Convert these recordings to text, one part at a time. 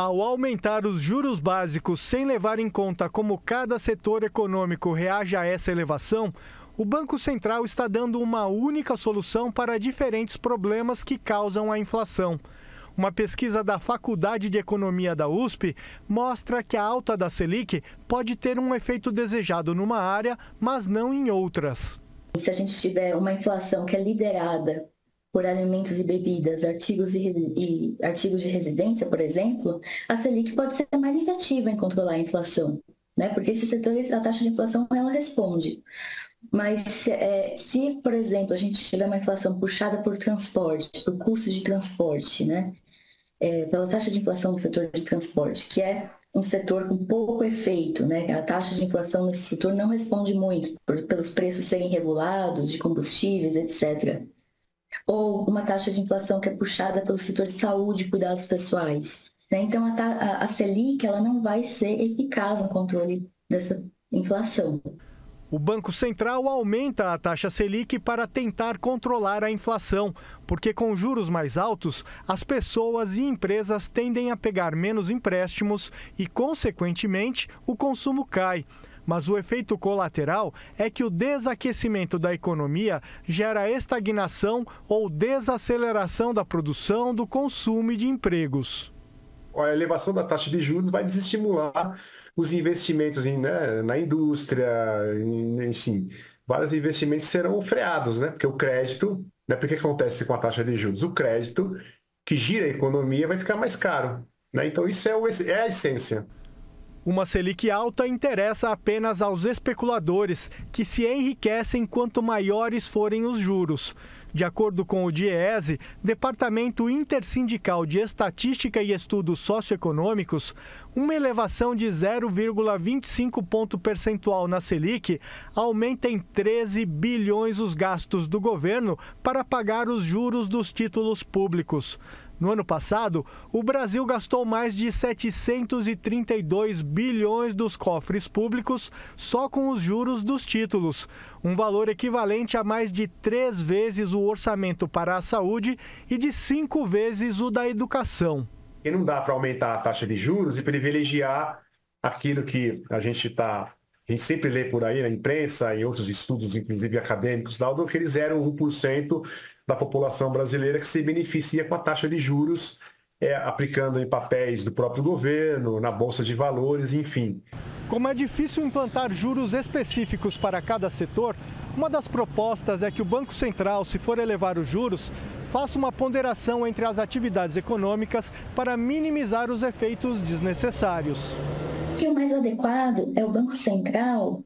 Ao aumentar os juros básicos sem levar em conta como cada setor econômico reage a essa elevação, o Banco Central está dando uma única solução para diferentes problemas que causam a inflação. Uma pesquisa da Faculdade de Economia da USP mostra que a alta da Selic pode ter um efeito desejado numa área, mas não em outras. Se a gente tiver uma inflação que é liderada por alimentos e bebidas, artigos e artigos de residência, por exemplo, a Selic pode ser mais efetiva em controlar a inflação, né? Porque esses setores, a taxa de inflação, ela responde. Mas se, por exemplo, a gente tiver uma inflação puxada por transporte, por custos de transporte, né? Pela taxa de inflação do setor de transporte, que é um setor com pouco efeito, né? A taxa de inflação nesse setor não responde muito pelos preços serem regulados, de combustíveis, etc. Ou uma taxa de inflação que é puxada pelo setor de saúde e cuidados pessoais, né? Então, a Selic ela não vai ser eficaz no controle dessa inflação. O Banco Central aumenta a taxa Selic para tentar controlar a inflação, porque com juros mais altos, as pessoas e empresas tendem a pegar menos empréstimos e, consequentemente, o consumo cai. Mas o efeito colateral é que o desaquecimento da economia gera estagnação ou desaceleração da produção, do consumo e de empregos. A elevação da taxa de juros vai desestimular os investimentos na indústria, enfim, vários investimentos serão freados, né? Porque o crédito, né? Porque que acontece com a taxa de juros? O crédito que gira a economia vai ficar mais caro, né? Então isso é a essência. Uma Selic alta interessa apenas aos especuladores, que se enriquecem quanto maiores forem os juros. De acordo com o DIEESE, Departamento Intersindical de Estatística e Estudos Socioeconômicos, uma elevação de 0,25 ponto percentual na Selic aumenta em 13 bilhões os gastos do governo para pagar os juros dos títulos públicos. No ano passado, o Brasil gastou mais de 732 bilhões dos cofres públicos só com os juros dos títulos, um valor equivalente a mais de 3 vezes o orçamento para a saúde e de 5 vezes o da educação. E não dá para aumentar a taxa de juros e privilegiar aquilo que a gente sempre lê por aí na imprensa, em outros estudos, inclusive acadêmicos, do aquele 0,1% da população brasileira que se beneficia com a taxa de juros, aplicando em papéis do próprio governo, na Bolsa de Valores, enfim. Como é difícil implantar juros específicos para cada setor, uma das propostas é que o Banco Central, se for elevar os juros, faça uma ponderação entre as atividades econômicas para minimizar os efeitos desnecessários. O mais adequado é o Banco Central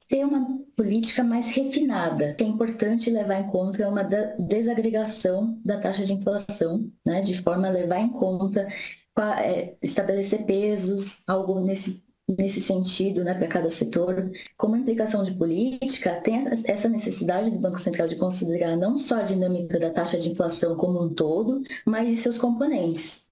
ter uma política mais refinada, que é importante levar em conta uma desagregação da taxa de inflação, né, de forma a levar em conta, estabelecer pesos, algo nesse sentido, né, para cada setor. Como implicação de política, tem essa necessidade do Banco Central de considerar não só a dinâmica da taxa de inflação como um todo, mas de seus componentes.